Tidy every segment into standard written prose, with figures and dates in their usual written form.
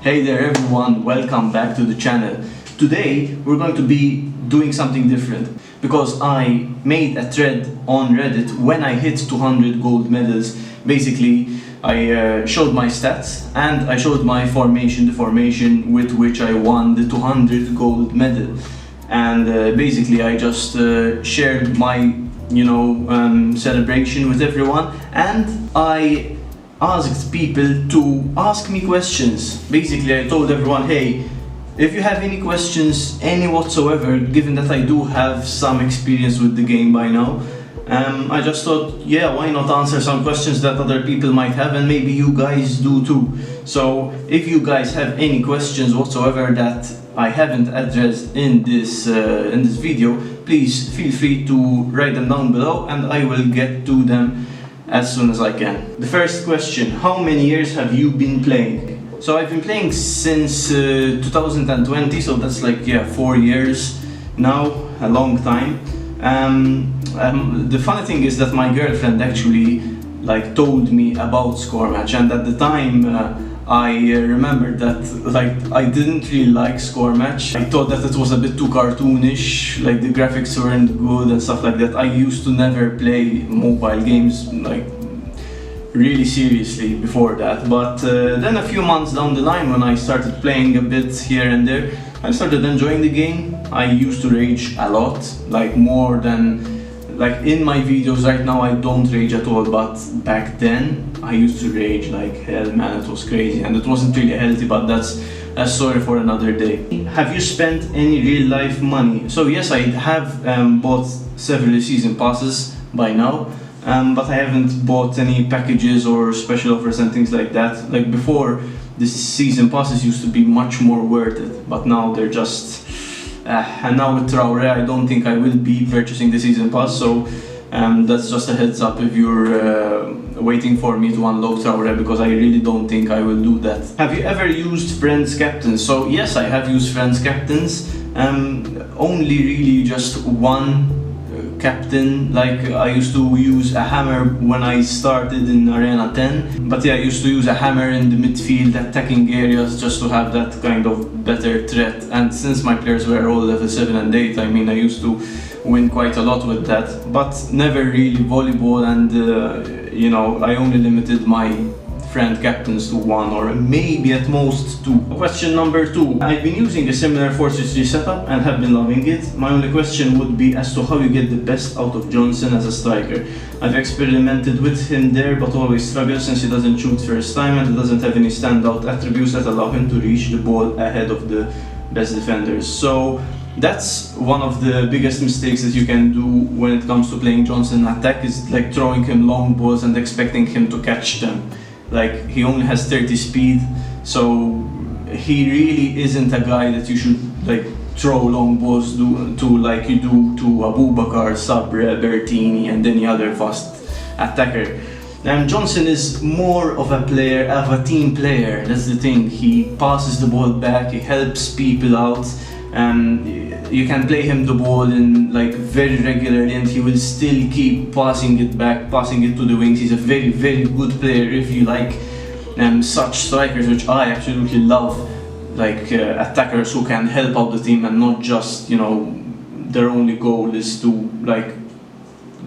Hey there everyone, welcome back to the channel. Today we're going to be doing something different because I made a thread on Reddit when I hit 200 gold medals. Basically, I showed my stats and I showed my formation, the formation with which I won the 200 gold medal. And basically I just shared my celebration with everyone, and I asked people to ask me questions. Basically I told everyone, hey, if you have any questions, any whatsoever, given that I do have some experience with the game by now, I just thought, yeah, why not answer some questions that other people might have, and maybe you guys do too. So if you guys have any questions whatsoever that I haven't addressed in this video, please feel free to write them down below and I will get to them as soon as I can. The first question: how many years have you been playing? So I've been playing since 2020, so that's like 4 years now, a long time. The funny thing is that my girlfriend actually told me about Score Match, and at the time I remembered that I didn't really like Score Match. I thought that it was a bit too cartoonish, the graphics weren't good and stuff like that. I used to never play mobile games really seriously before that, but then a few months down the line, when I started playing a bit here and there, I started enjoying the game. I used to rage a lot, more than in my videos right now. I don't rage at all, but back then I used to rage like hell, man. It was crazy and it wasn't really healthy, but that's a story for another day. Have you spent any real life money? So yes, I have bought several season passes by now, but I haven't bought any packages or special offers and things like that. Before, the season passes used to be much more worth it, but now they're just and now with Prowler, I don't think I will be purchasing the season pass, so that's just a heads up if you're waiting for me to unlock Prowler, because I really don't think I will do that. Have you ever used friends captains? So yes, I have used friends captains. Only really just one captain. I used to use a hammer when I started in Arena 10, but yeah, I used to use a hammer in the midfield attacking areas just to have that kind of better threat. And since my players were all level 7 and 8, I mean, I used to win quite a lot with that, but never really volleyball, and I only limited my friend captains to 1 or maybe at most 2. Question number 2. I've been using a similar 4-3 setup and have been loving it. My only question would be as to how you get the best out of Johnson as a striker. I've experimented with him there, but always struggle since he doesn't shoot first time and doesn't have any standout attributes that allow him to reach the ball ahead of the best defenders. So that's one of the biggest mistakes that you can do when it comes to playing Johnson in attack, is throwing him long balls and expecting him to catch them. He only has 30 speed, so he really isn't a guy that you should throw long balls to like you do to Abubakar, Sabre, Bertini and any other fast attacker. And Johnson is more of a player, of a team player. That's the thing. He passes the ball back, he helps people out. You can play him the ball in very regularly and he will still keep passing it back, passing it to the wings. He's a very, very good player if you like such strikers, which I absolutely love, attackers who can help out the team and not just their only goal is to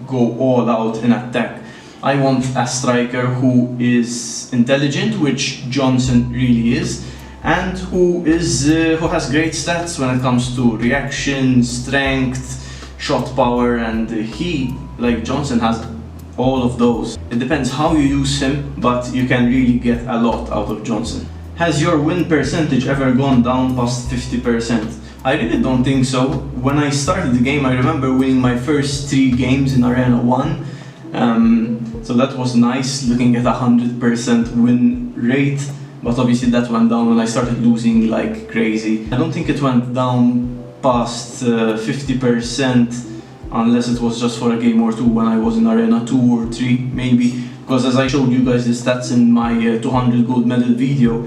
go all out in attack. I want a striker who is intelligent, which Johnson really is, and who has great stats when it comes to reaction, strength, shot power, and he, Johnson, has all of those. It depends how you use him, but you can really get a lot out of Johnson. Has your win percentage ever gone down past 50%? I really don't think so. When I started the game, I remember winning my first 3 games in Arena 1, so that was nice, looking at 100% win rate. But obviously that went down when I started losing like crazy. I don't think it went down past 50%, unless it was just for a game or two when I was in Arena 2 or 3 maybe. Because as I showed you guys the stats in my 200 gold medal video,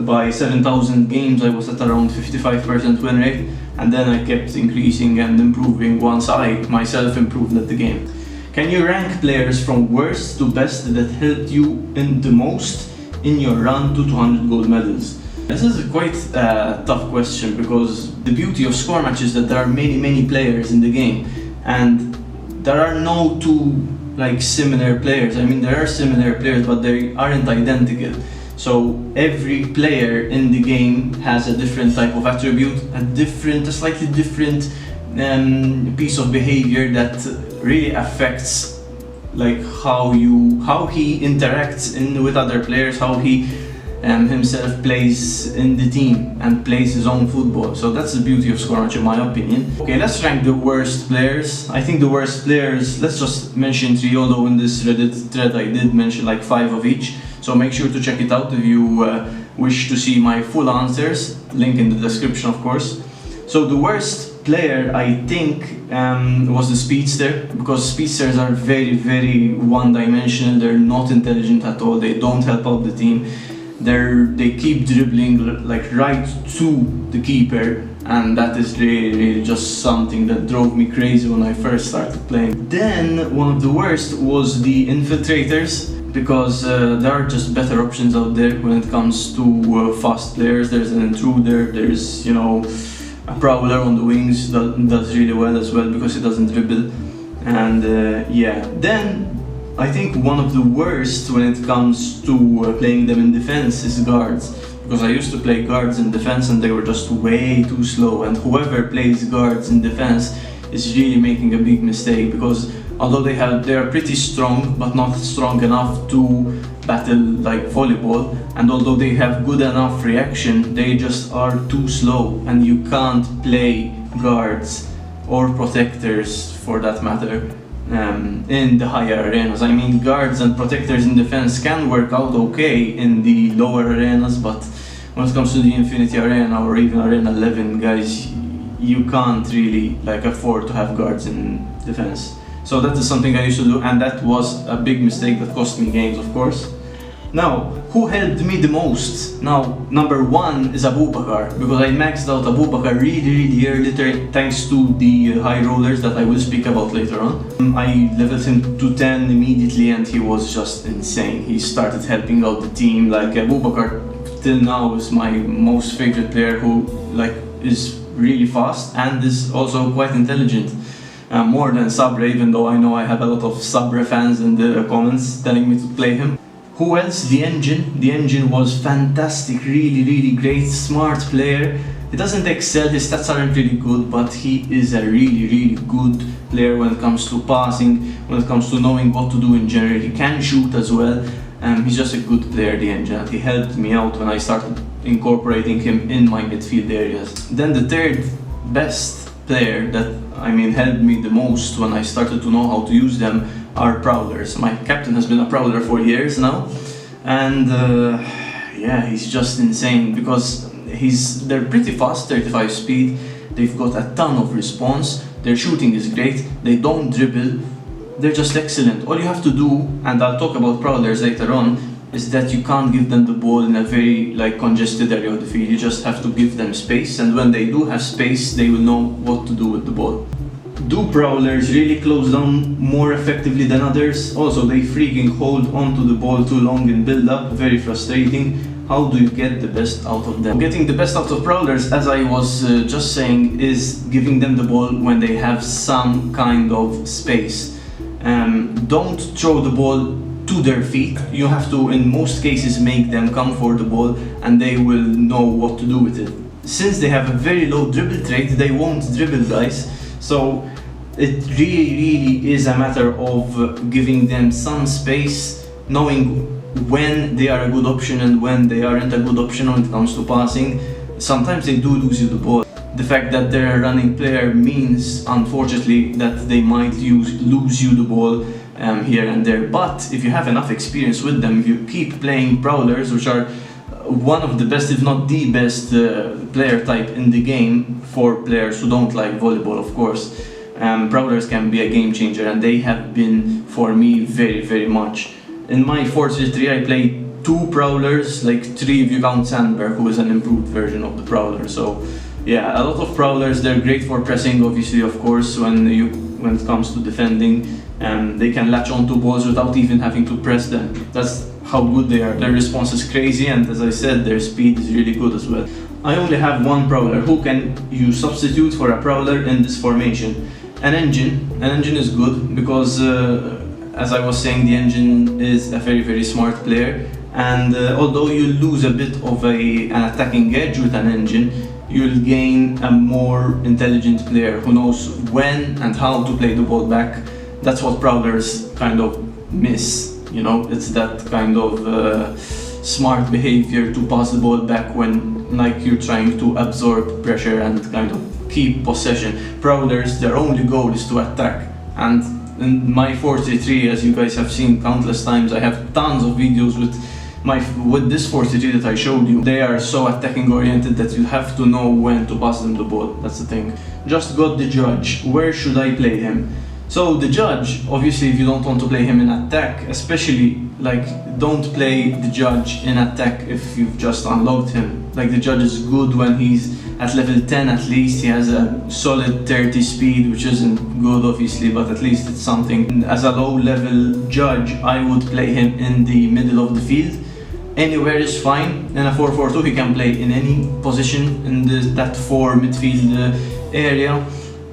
by 7,000 games I was at around 55% win rate, and then I kept increasing and improving once I myself improved at the game. Can you rank players from worst to best that helped you in the most in your run to 200 gold medals? This is quite a tough question, because the beauty of score match is that there are many players in the game, and there are no two like similar players. I mean, there are similar players, but they aren't identical. So every player in the game has a different type of attribute, a slightly different piece of behavior that really affects like how he interacts with other players, how he himself plays in the team and plays his own football. So that's the beauty of score match, in my opinion. Okay, let's rank the worst players. I think the worst players, let's just mention 3, although in this Reddit thread I did mention like 5 of each. So make sure to check it out if you wish to see my full answers. Link in the description, of course. So the worst player, I think, was the speedster, because speedsters are very one-dimensional. They're not intelligent at all. They don't help out the team. They keep dribbling like right to the keeper, and that is really just something that drove me crazy when I first started playing. Then one of the worst was the infiltrators, because there are just better options out there when it comes to fast players. There's an intruder, there's, you know, a Prowler on the wings that does really well as well because he doesn't dribble. And yeah, then I think one of the worst when it comes to playing them in defense is guards, because I used to play guards in defense and they were just way too slow, and whoever plays guards in defense is really making a big mistake, because although they are pretty strong but not strong enough to battle like volleyball, and although they have good enough reaction, they just are too slow, and you can't play guards or protectors for that matter in the higher arenas. I mean, guards and protectors in defense can work out okay in the lower arenas, but when it comes to the Infinity Arena or even Arena 11, guys, you can't really like afford to have guards in defense. So that is something I used to do, and that was a big mistake that cost me games, of course. Now, who helped me the most? Now, number 1 is Abubakar, because I maxed out Abubakar really early thanks to the high rollers that I will speak about later on. I leveled him to 10 immediately and he was just insane. He started helping out the team. Like, Abubakar till now is my most favorite player, who like is really fast and is also quite intelligent. More than Sabra, even though I know I have a lot of Sabra fans in the comments telling me to play him. Who else? The Engine. The Engine was fantastic, really great, smart player. He doesn't excel, his stats aren't really good, but he is a really good player when it comes to passing, when it comes to knowing what to do in general. He can shoot as well. He's just a good player, the Engine, and he helped me out when I started incorporating him in my midfield areas. Then the third best player that helped me the most when I started to know how to use them are Prowlers. My captain has been a Prowler for years now, and yeah, he's just insane, because they're pretty fast, 35 speed, they've got a ton of response, their shooting is great, they don't dribble, they're just excellent. All you have to do, and I'll talk about Prowlers later on, is that you can't give them the ball in a very congested area of the field. You just have to give them space, and when they do have space, they will know what to do with the ball. Do Prowlers really close down more effectively than others? Also, they freaking hold onto the ball too long in build-up, very frustrating. How do you get the best out of them? Getting the best out of Prowlers, as I was just saying, is giving them the ball when they have some kind of space. Don't throw the ball to their feet. You have to, in most cases, make them come for the ball, and they will know what to do with it. Since they have a very low dribble rate, they won't dribble, guys. So it really is a matter of giving them some space, knowing when they are a good option and when they aren't a good option when it comes to passing. Sometimes they do lose you the ball. The fact that they're a running player means, unfortunately, that they might lose you the ball here and there. But if you have enough experience with them, if you keep playing Prowlers, which are one of the best, if not the best player type in the game for players who don't like volleyball, of course, Prowlers can be a game changer, and they have been for me very much. In my 4-3 I played 2 Prowlers, like 3 if you count Sandberg, who is an improved version of the Prowler. So yeah, a lot of Prowlers. They're great for pressing, obviously, of course, when it comes to defending. They can latch onto balls without even having to press them. That's how good they are. Their response is crazy, and as I said, their speed is really good as well. I only have one Prowler. Who can you substitute for a Prowler in this formation? An engine. An engine is good because, as I was saying, the engine is a very smart player, and although you lose a bit of an attacking edge with an engine, you'll gain a more intelligent player who knows when and how to play the ball back. That's what Prowlers kind of miss, you know, it's that kind of smart behavior to pass the ball back when like you're trying to absorb pressure and kind of keep possession. Prowlers, their only goal is to attack, and in my 4-3, as you guys have seen countless times, I have tons of videos with this 4-3 that I showed you. They are so attacking oriented that you have to know when to pass them the ball. That's the thing. Just got the judge. Where should I play him? So the judge, obviously, if you don't want to play him in attack, especially like don't play the judge in attack if you've just unlocked him. Like the judge is good when he's at level 10 at least. He has a solid 30 speed, which isn't good obviously, but at least it's something. As a low level judge, I would play him in the middle of the field. Anywhere is fine. In a 4-4-2 he can play in any position in that 4 midfield area.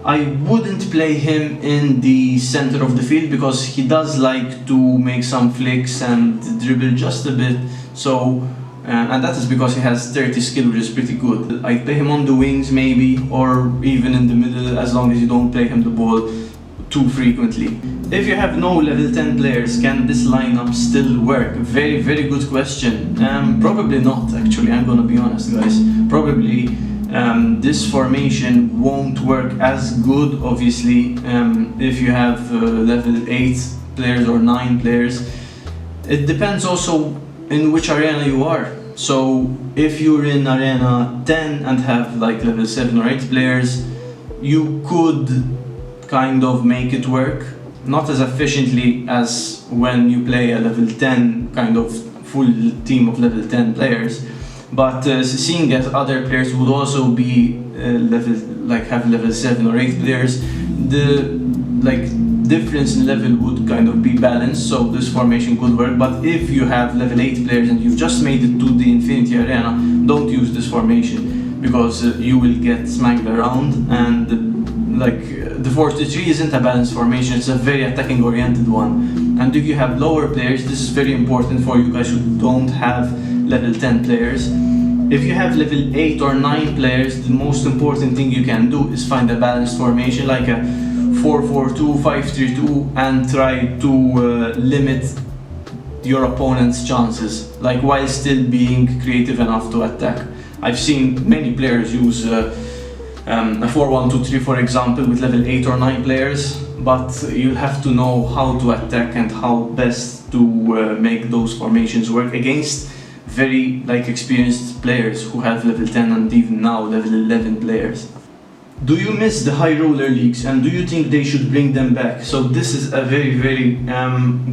I wouldn't play him in the center of the field because he does like to make some flicks and dribble just a bit, so and that is because he has 30 skill, which is pretty good. I'd play him on the wings maybe, or even in the middle, as long as you don't play him the ball too frequently. If you have no level 10 players, can this lineup still work? Very good question. Probably not, actually. I'm gonna be honest, guys. Probably this formation won't work as good, obviously, if you have level 8 players or 9 players. It depends also in which arena you are. So if you're in arena 10 and have like level 7 or 8 players, you could kind of make it work. Not as efficiently as when you play a level 10 kind of full team of level 10 players. But seeing as other players would also be have level 7 or 8 players, the difference in level would kind of be balanced, so this formation could work. But if you have level 8 players and you've just made it to the Infinity Arena, don't use this formation because you will get smacked around, and the 4-3 isn't a balanced formation, it's a very attacking oriented one. And if you have lower players, this is very important for you guys who don't have level 10 players. If you have level 8 or 9 players, the most important thing you can do is find a balanced formation like a 4-4-2, 5-3-2, and try to limit your opponent's chances, like while still being creative enough to attack. I've seen many players use a 4-1-2-3, for example, with level 8 or 9 players, but you'll have to know how to attack and how best to make those formations work against very experienced players who have level 10 and even now level 11 players. Do you miss the high roller leagues, and do you think they should bring them back? So this is a very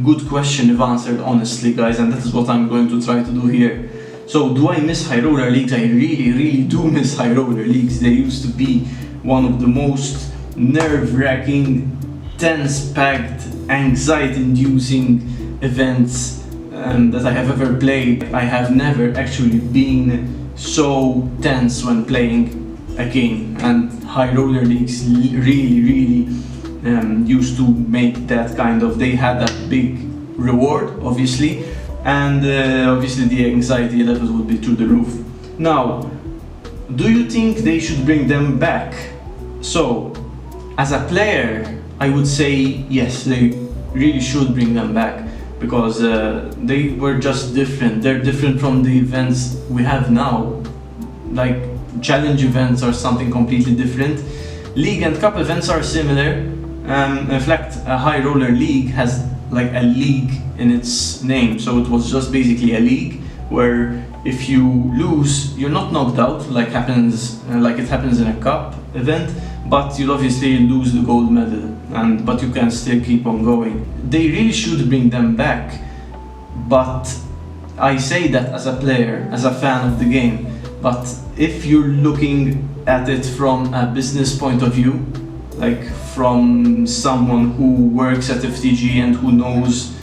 good question if answered honestly, guys, and that is what I'm going to try to do here. So do I miss high roller leagues? I really do miss high roller leagues. They used to be one of the most nerve-wracking, tense-packed, anxiety-inducing events that I have ever played. I have never actually been so tense when playing a game, and high roller leagues really used to make that kind of, they had a big reward obviously, and obviously the anxiety levels would be through the roof. Now, do you think they should bring them back? So as a player, I would say yes, they really should bring them back, because they were just different. They're different from the events we have now. Like challenge events are something completely different. League and cup events are similar. In fact, a high roller league has like a league in its name, so it was just basically a league where if you lose, you're not knocked out like it happens in a cup event, but you'll obviously lose the gold medal, but you can still keep on going. They really should bring them back, but I say that as a player, as a fan of the game. But if you're looking at it from a business point of view, like from someone who works at FTG and who knows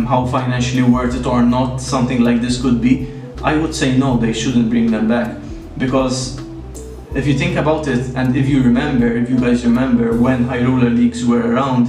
how financially worth it or not something like this could be, I would say no, they shouldn't bring them back. Because if you think about it, and if you guys remember when high roller leagues were around,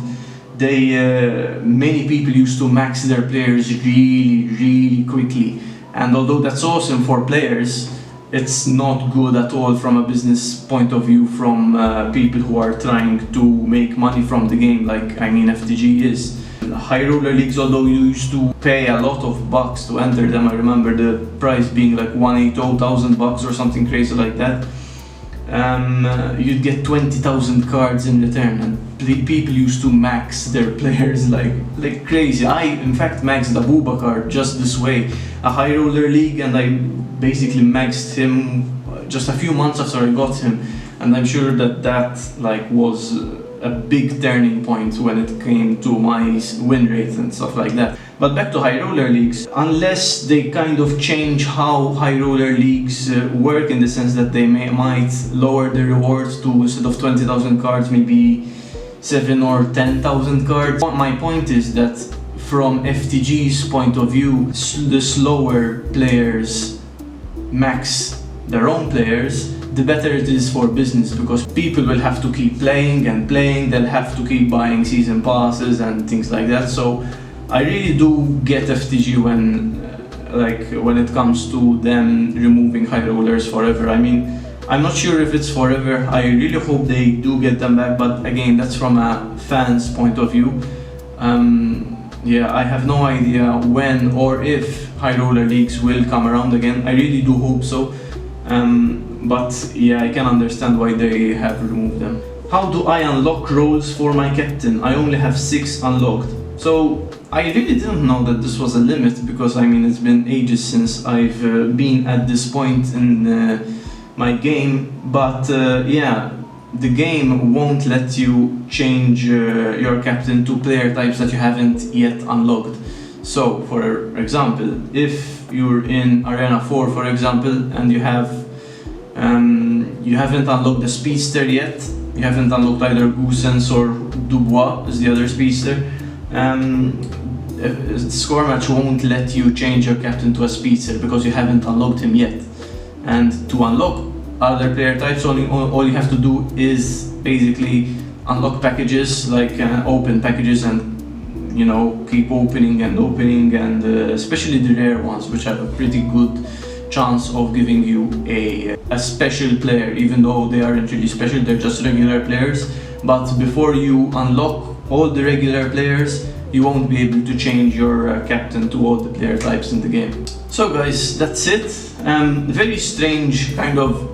many people used to max their players really quickly. And although that's awesome for players, it's not good at all from a business point of view, from people who are trying to make money from the game, like FTG is. High roller leagues, although you used to pay a lot of bucks to enter them, I remember the price being like $180,000 or something crazy like that. You'd get 20,000 cards in return, and people used to max their players like crazy. I in fact maxed Abubakar just this way, a high roller league, and I basically maxed him just a few months after I got him, and I'm sure that was a big turning point when it came to my win rate and stuff like that. But back to high roller leagues, unless they kind of change how high roller leagues work, in the sense that they might lower the rewards to, instead of 20,000 cards, maybe 7 or 10,000 cards. My point is that from FTG's point of view, the slower players max their own players, the better it is for business, because people will have to keep playing and playing, they'll have to keep buying season passes and things like that. So I really do get FTG when it comes to them removing high rollers forever. I mean, I'm not sure if it's forever. I really hope they do get them back, but again, that's from a fan's point of view. Yeah, I have no idea when or if high roller leagues will come around again. I really do hope so. But yeah, I can understand why they have removed them. How do I unlock roles for my captain? I only have 6 unlocked. So I really didn't know that this was a limit, because it's been ages since I've been at this point in my game. But yeah, the game won't let you change your captain to player types that you haven't yet unlocked. So for example, if you're in Arena 4 for example, and you haven't unlocked the speedster yet, you haven't unlocked either Goosens or Dubois is the other speedster, score match won't let you change your captain to a speedster because you haven't unlocked him yet. And to unlock other player types, all you have to do is basically unlock packages, like open packages, and keep opening, and especially the rare ones, which have a pretty good chance of giving you a special player, even though they aren't really special, they're just regular players. But before you unlock all the regular players, you won't be able to change your captain to all the player types in the game. So guys, that's it. Very strange kind of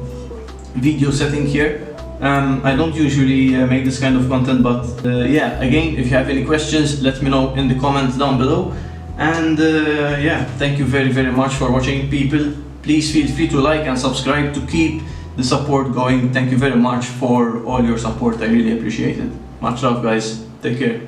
video setting here. I don't usually make this kind of content, but yeah, again, if you have any questions, let me know in the comments down below. And yeah, thank you very much for watching, people. Please feel free to like and subscribe to keep the support going. Thank you very much for all your support, I really appreciate it. Much love guys, take care.